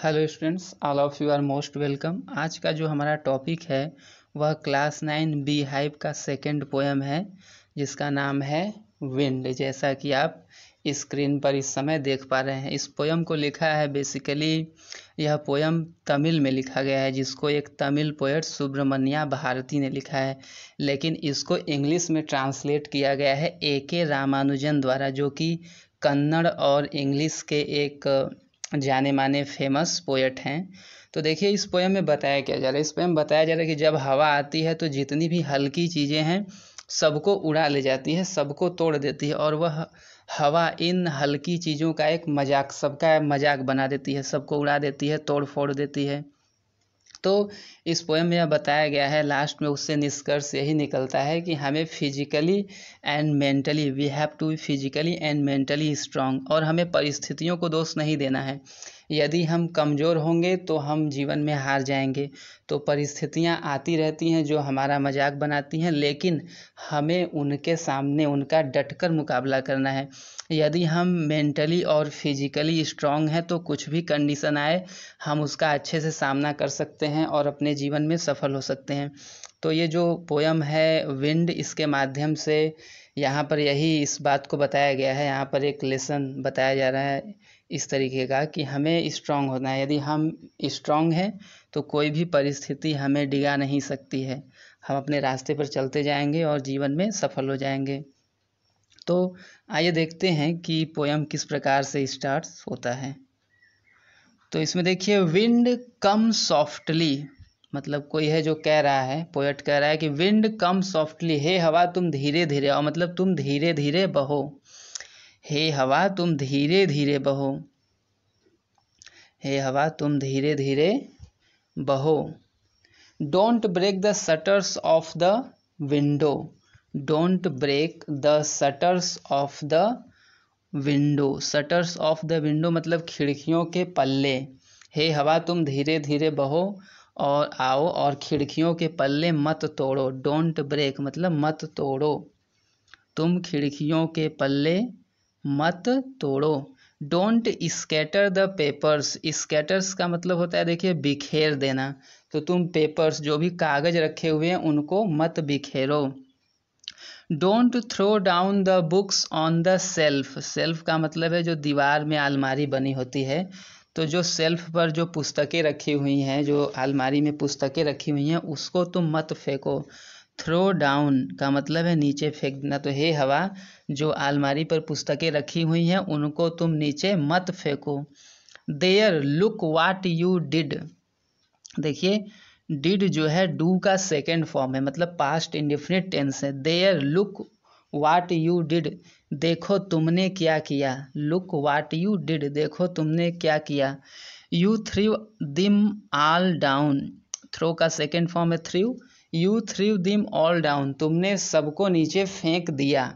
Hello students, all of you are most welcome. आज का जो हमारा टॉपिक है वह क्लास 9 बी हाइव का सेकंड पोएम है जिसका नाम है विंड। जैसा कि आप स्क्रीन पर इस समय देख पा रहे हैं, इस पोएम को लिखा है बेसिकली यह पोएम तमिल में लिखा गया है, जिसको एक तमिल पोएट सुब्रमण्या भारती ने लिखा है, लेकिन इसको इंग्लिश में ट्रांसलेट किया गया है A.K. रामानुजन द्वारा, जो कि कन्नड़ और इंग्लिश के एक जाने माने फेमस पोएट हैं। तो देखिए इस पोएम में बताया क्या जा रहा है। इस पोएम में बताया जा रहा है कि जब हवा आती है तो जितनी भी हल्की चीज़ें हैं सबको उड़ा ले जाती है, सबको तोड़ देती है, और वह हवा इन हल्की चीज़ों का एक मजाक, सबका मजाक बना देती है, सबको उड़ा देती है, तोड़ फोड़ देती है। तो इस पोएम में यह बताया गया है, लास्ट में उससे निष्कर्ष यही निकलता है कि हमें physically and mentally, we have to be physically and mentally strong, और हमें परिस्थितियों को दोष नहीं देना है। यदि हम कमज़ोर होंगे तो हम जीवन में हार जाएंगे। तो परिस्थितियां आती रहती हैं जो हमारा मजाक बनाती हैं, लेकिन हमें उनके सामने उनका डटकर मुकाबला करना है। यदि हम मेंटली और फिजिकली स्ट्रांग हैं तो कुछ भी कंडीशन आए हम उसका अच्छे से सामना कर सकते हैं और अपने जीवन में सफल हो सकते हैं। तो ये जो पोयम है विंड, इसके माध्यम से यहाँ पर यही इस बात को बताया गया है। यहाँ पर एक लेसन बताया जा रहा है इस तरीके का कि हमें स्ट्रांग होना है। यदि हम स्ट्रांग हैं तो कोई भी परिस्थिति हमें डिगा नहीं सकती है। हम अपने रास्ते पर चलते जाएंगे और जीवन में सफल हो जाएंगे। तो आइए देखते हैं कि पोयम किस प्रकार से स्टार्ट होता है। तो इसमें देखिए, विंड कम सॉफ्टली, मतलब कोई है जो कह रहा है, पोएट कह रहा है कि विंड कम सॉफ्टली, हे हवा तुम धीरे धीरे आओ, मतलब तुम धीरे धीरे बहो। हे हवा तुम धीरे धीरे बहो, हे हवा तुम धीरे धीरे बहो। Don't break the shutters of the window, don't break the shutters of the window. Shutters of the window मतलब खिड़कियों के पल्ले। हे हवा तुम धीरे धीरे बहो और आओ, और खिड़कियों के पल्ले मत तोड़ो। डोंट ब्रेक मतलब मत तोड़ो, तुम खिड़कियों के पल्ले मत तोड़ो। Don't scatter the papers, scatters का मतलब होता है देखिए बिखेर देना। तो तुम पेपर्स, जो भी कागज रखे हुए हैं उनको मत बिखेरो। Don't throw down the books on the shelf, shelf का मतलब है जो दीवार में अलमारी बनी होती है। तो जो सेल्फ पर जो पुस्तकें रखी हुई हैं, जो अलमारी में पुस्तकें रखी हुई हैं, उसको तुम मत फेंको। थ्रो डाउन का मतलब है नीचे फेंक देना। तो हे हवा, जो अलमारी पर पुस्तकें रखी हुई हैं उनको तुम नीचे मत फेंको। There look what you did, देखिए डिड जो है डू का सेकेंड फॉर्म है, मतलब पास्ट इंडेफिनिट टेंस है। There look what you did, देखो तुमने क्या किया। लुक वाट यू डिड, देखो तुमने क्या किया। You threw them all down, throw का सेकेंड फॉर्म है threw. You threw them all down, तुमने सबको नीचे फेंक दिया।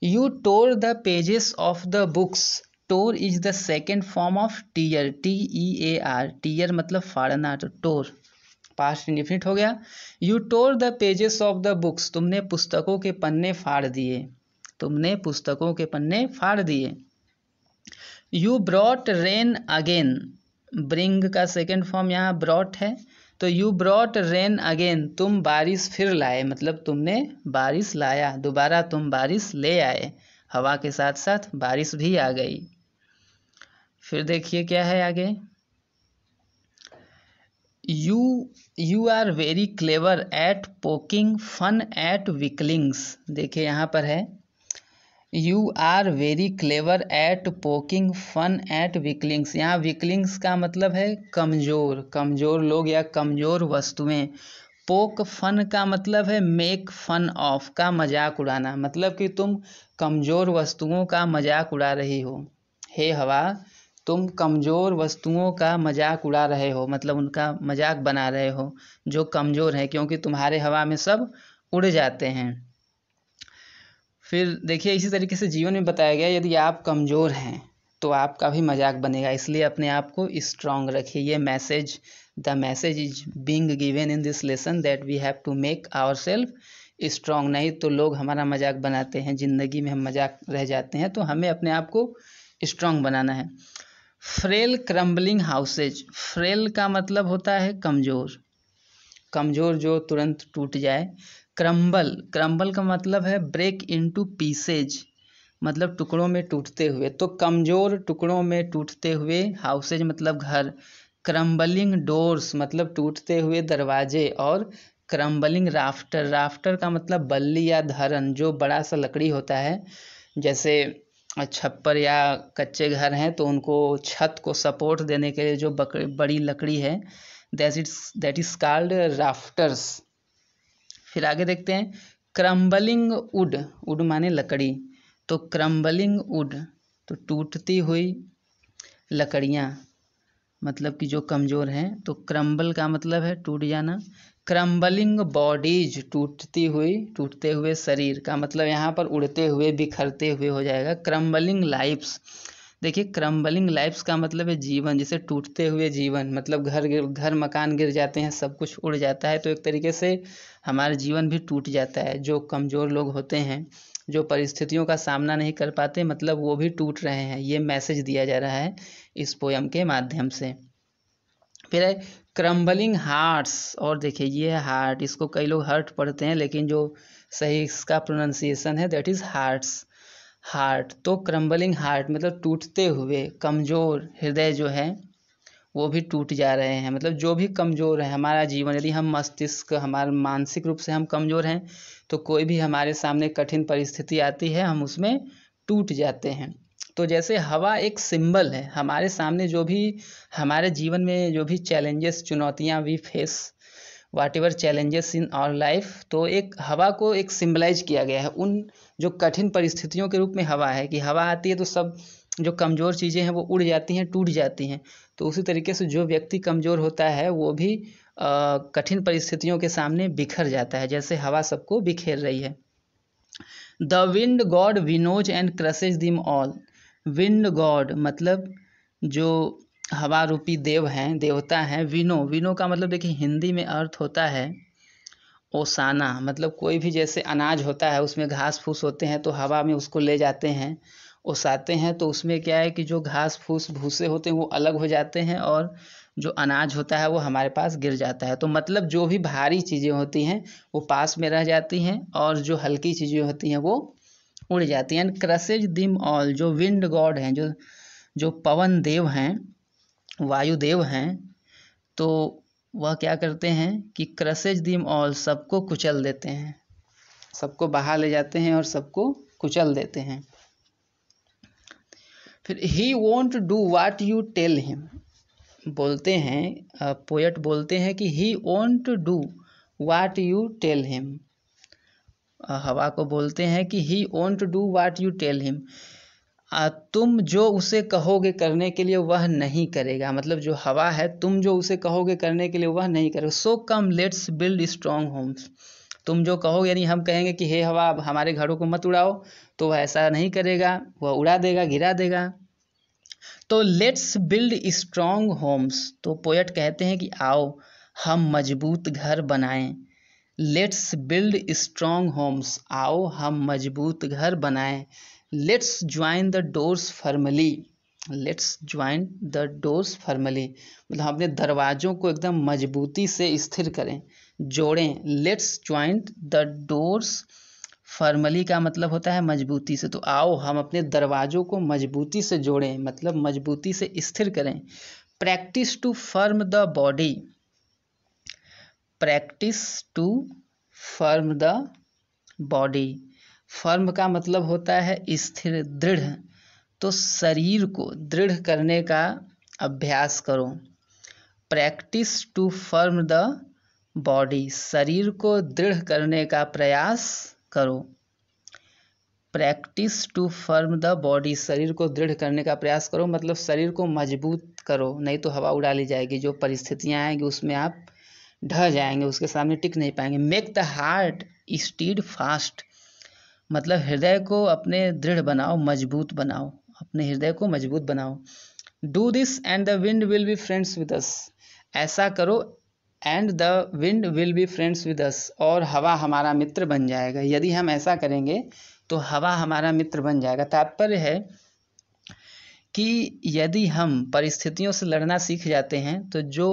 You tore the pages of the books, tore is the second form of tear, TEAR, tear मतलब फाड़ना, तो टोर पास्ट इंडेफिनिट हो गया। You tore the pages of the books, तुमने पुस्तकों के पन्ने फाड़ दिए, तुमने पुस्तकों के पन्ने फाड़ दिए। You brought rain again, bring का सेकेंड फॉर्म यहाँ ब्रॉट है, तो यू ब्रॉट रेन अगेन, तुम बारिश फिर लाए, मतलब तुमने बारिश लाया, दोबारा तुम बारिश ले आए। हवा के साथ साथ बारिश भी आ गई। फिर देखिए क्या है आगे। You are very clever at poking fun at weaklings, देखिए यहाँ पर है you are very clever at poking fun at weaklings. यहाँ वीकलिंग्स का मतलब है कमज़ोर, कमज़ोर लोग या कमज़ोर वस्तुएं। पोक फन का मतलब है मेक फन ऑफ, का मजाक उड़ाना, मतलब कि तुम कमज़ोर वस्तुओं का मजाक उड़ा रही हो। हे हवा, तुम कमज़ोर वस्तुओं का मजाक उड़ा रहे हो, मतलब उनका मजाक बना रहे हो जो कमज़ोर है, क्योंकि तुम्हारे हवा में सब उड़ जाते हैं। फिर देखिए इसी तरीके से जीवन में बताया गया, यदि आप कमज़ोर हैं तो आपका भी मजाक बनेगा, इसलिए अपने आप को स्ट्रांग रखिए। ये message, the message is being given in this lesson that we have to make our self strong. नहीं तो लोग हमारा मजाक बनाते हैं, ज़िंदगी में हम मजाक रह जाते हैं, तो हमें अपने आप को स्ट्रांग बनाना है। फ्रेल क्रम्बलिंग हाउसेज, फ्रेल का मतलब होता है कमज़ोर, कमज़ोर जो तुरंत टूट जाए। क्रम्बल, क्रम्बल का मतलब है ब्रेक इनटू पीसेज, मतलब टुकड़ों में टूटते हुए। तो कमज़ोर टुकड़ों में टूटते हुए, हाउसेज मतलब घर, क्रम्बलिंग डोर्स मतलब टूटते हुए दरवाजे, और क्रम्बलिंग राफ्टर, राफ्टर का मतलब बल्ली या धरन जो बड़ा सा लकड़ी होता है, जैसे छप्पर या कच्चे घर हैं तो उनको छत को सपोर्ट देने के लिए जो बड़ी लकड़ी है, दैट इज कॉल्ड राफ्टर्स। फिर आगे देखते हैं क्रम्बलिंग वुड, वुड माने लकड़ी, तो क्रम्बलिंग वुड तो टूटती हुई लकड़ियाँ, मतलब कि जो कमज़ोर हैं। तो क्रम्बल का मतलब है टूट जाना। क्रम्बलिंग बॉडीज, टूटते हुए शरीर का मतलब यहाँ पर उड़ते हुए बिखरते हुए हो जाएगा। क्रम्बलिंग लाइफ्स, देखिए क्रम्बलिंग लाइफ्स का मतलब है जीवन, जैसे टूटते हुए जीवन, मतलब घर मकान गिर जाते हैं, सब कुछ उड़ जाता है, तो एक तरीके से हमारा जीवन भी टूट जाता है। जो कमज़ोर लोग होते हैं, जो परिस्थितियों का सामना नहीं कर पाते, मतलब वो भी टूट रहे हैं, ये मैसेज दिया जा रहा है इस पोयम के माध्यम से। फिर है क्रम्बलिंग हार्ट्स, और देखिए ये है हार्ट, इसको कई लोग हर्ट पढ़ते हैं, लेकिन जो सही इसका प्रोनाउंसिएशन है दैट इज़ हार्ट्स, हार्ट। तो क्रम्बलिंग हार्ट मतलब टूटते हुए कमज़ोर हृदय जो है वो भी टूट जा रहे हैं, मतलब जो भी कमज़ोर है हमारा जीवन, यदि हम मस्तिष्क, हमारे मानसिक रूप से हम कमज़ोर हैं तो कोई भी हमारे सामने कठिन परिस्थिति आती है हम उसमें टूट जाते हैं। तो जैसे हवा एक सिंबल है, हमारे सामने जो भी हमारे जीवन में जो भी चैलेंजेस, चुनौतियाँ we face, whatever challenges in our life, तो एक हवा को एक सिम्बलाइज किया गया है उन जो कठिन परिस्थितियों के रूप में हवा है, कि हवा आती है तो सब जो कमज़ोर चीज़ें हैं वो उड़ जाती हैं, टूट जाती हैं। तो उसी तरीके से जो व्यक्ति कमज़ोर होता है वो भी कठिन परिस्थितियों के सामने बिखर जाता है, जैसे हवा सबको बिखेर रही है। The wind god winnows and crushes them all, wind God मतलब जो हवा रूपी देव हैं, देवता हैं। विनो, विनो का मतलब देखिए हिंदी में अर्थ होता है ओसाना, मतलब कोई भी जैसे अनाज होता है उसमें घास फूस होते हैं तो हवा में उसको ले जाते हैं, ओसाते हैं, तो उसमें क्या है कि जो घास फूस भूसे होते हैं वो अलग हो जाते हैं और जो अनाज होता है वो हमारे पास गिर जाता है। तो मतलब जो भी भारी चीज़ें होती हैं वो पास में रह जाती हैं और जो हल्की चीज़ें होती हैं वो उड़ जाती हैं। एंड क्रसेज दिम ऑल, जो विंड गॉड हैं, जो जो पवन देव हैं, वायुदेव हैं, तो वह क्या करते हैं कि क्रसेज दिम ऑल, सबको कुचल देते हैं, सबको बहा ले जाते हैं और सबको कुचल देते हैं। फिर he won't do what you tell him, बोलते हैं पोएट बोलते हैं कि he won't do what you tell him, हवा को बोलते हैं कि he won't do what you tell him, तुम जो उसे कहोगे करने के लिए वह नहीं करेगा, मतलब जो हवा है तुम जो उसे कहोगे करने के लिए वह नहीं करेगा। So come let's build strong homes, तुम जो कहोगे, यानी हम कहेंगे कि हे हवा हमारे घरों को मत उड़ाओ, तो वह ऐसा नहीं करेगा, वह उड़ा देगा, गिरा देगा। तो लेट्स बिल्ड स्ट्रॉन्ग होम्स, तो पोएट कहते हैं कि आओ हम मजबूत घर बनाएं। लेट्स बिल्ड स्ट्रॉन्ग होम्स, आओ हम मजबूत घर बनाएं। Let's join the doors firmly, let's join the doors firmly, मतलब हम अपने दरवाज़ों को एकदम मजबूती से स्थिर करें, जोड़ें। Let's join the doors firmly का मतलब होता है मजबूती से, तो आओ हम अपने दरवाज़ों को मजबूती से जोड़ें, मतलब मजबूती से स्थिर करें। Practice to firm the body, practice to firm the body, firm का मतलब होता है स्थिर, दृढ़, तो शरीर को दृढ़ करने का अभ्यास करो। Practice to firm the body, शरीर को दृढ़ करने का प्रयास करो। Practice to firm the body, शरीर को दृढ़ करने का प्रयास करो, मतलब शरीर को मजबूत करो, नहीं तो हवा उड़ा ली जाएगी, जो परिस्थितियाँ आएंगी उसमें आप ढह जाएंगे, उसके सामने टिक नहीं पाएंगे। Make the heart stead fast, मतलब हृदय को अपने दृढ़ बनाओ, मजबूत बनाओ, अपने हृदय को मजबूत बनाओ। Do this and the wind will be friends with us, ऐसा करो and the wind will be friends with us, और हवा हमारा मित्र बन जाएगा, यदि हम ऐसा करेंगे तो हवा हमारा मित्र बन जाएगा। तात्पर्य है कि यदि हम परिस्थितियों से लड़ना सीख जाते हैं तो जो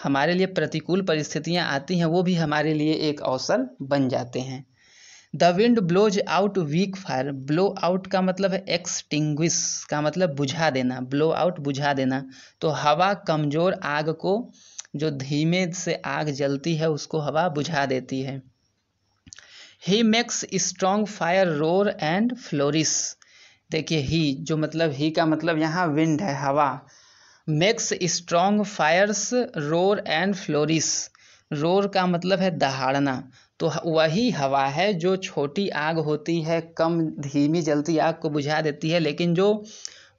हमारे लिए प्रतिकूल परिस्थितियां आती हैं वो भी हमारे लिए एक अवसर बन जाते हैं। The wind blows out weak fire. Blow out का मतलब है एक्सटिंग्विश का मतलब बुझा देना, ब्लो आउट बुझा देना। तो हवा कमज़ोर आग को, जो धीमे से आग जलती है उसको हवा बुझा देती है। He makes strong fire roar and flourish. देखिए ही, जो मतलब ही का मतलब यहाँ विंड है, हवा। Makes strong fires roar and flourish. Roar का मतलब है दहाड़ना। तो वही हवा है जो छोटी आग होती है, कम धीमी जलती आग को बुझा देती है, लेकिन जो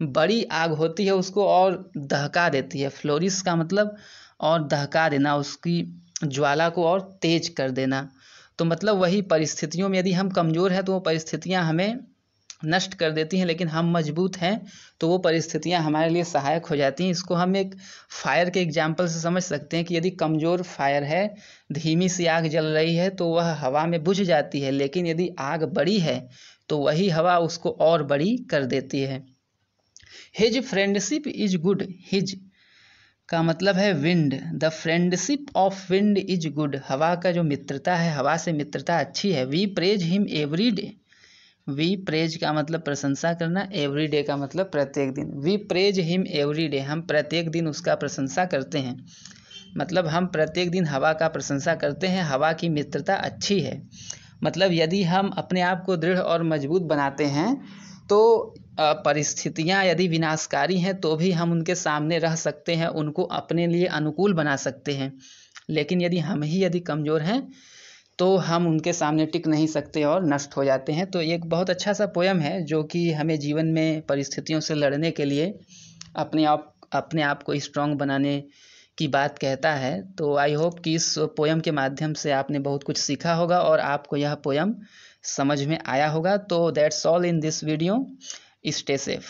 बड़ी आग होती है उसको और दहका देती है। फ्लोरिश का मतलब और दहका देना, उसकी ज्वाला को और तेज कर देना। तो मतलब वही परिस्थितियों में यदि हम कमज़ोर हैं तो वो परिस्थितियां हमें नष्ट कर देती हैं, लेकिन हम मजबूत हैं तो वो परिस्थितियां हमारे लिए सहायक हो जाती हैं। इसको हम एक फायर के एग्जाम्पल से समझ सकते हैं कि यदि कमज़ोर फायर है, धीमी सी आग जल रही है तो वह हवा में बुझ जाती है, लेकिन यदि आग बड़ी है तो वही हवा उसको और बड़ी कर देती है। His friendship is good. His का मतलब है wind. The friendship of wind is good. हवा का जो मित्रता है, हवा से मित्रता अच्छी है। We praise him every day. We praise का मतलब प्रशंसा करना, एवरी डे का मतलब प्रत्येक दिन। We praise him every day. हम प्रत्येक दिन उसका प्रशंसा करते हैं, मतलब हम प्रत्येक दिन हवा का प्रशंसा करते हैं। हवा की मित्रता अच्छी है। मतलब यदि हम अपने आप को दृढ़ और मजबूत बनाते हैं तो परिस्थितियां यदि विनाशकारी हैं तो भी हम उनके सामने रह सकते हैं, उनको अपने लिए अनुकूल बना सकते हैं। लेकिन यदि कमज़ोर हैं तो हम उनके सामने टिक नहीं सकते और नष्ट हो जाते हैं। तो एक बहुत अच्छा सा पोयम है जो कि हमें जीवन में परिस्थितियों से लड़ने के लिए अपने आप को स्ट्रांग बनाने की बात कहता है। तो आई होप कि इस पोयम के माध्यम से आपने बहुत कुछ सीखा होगा और आपको यह पोयम समझ में आया होगा। तो that's all in this video. Stay safe.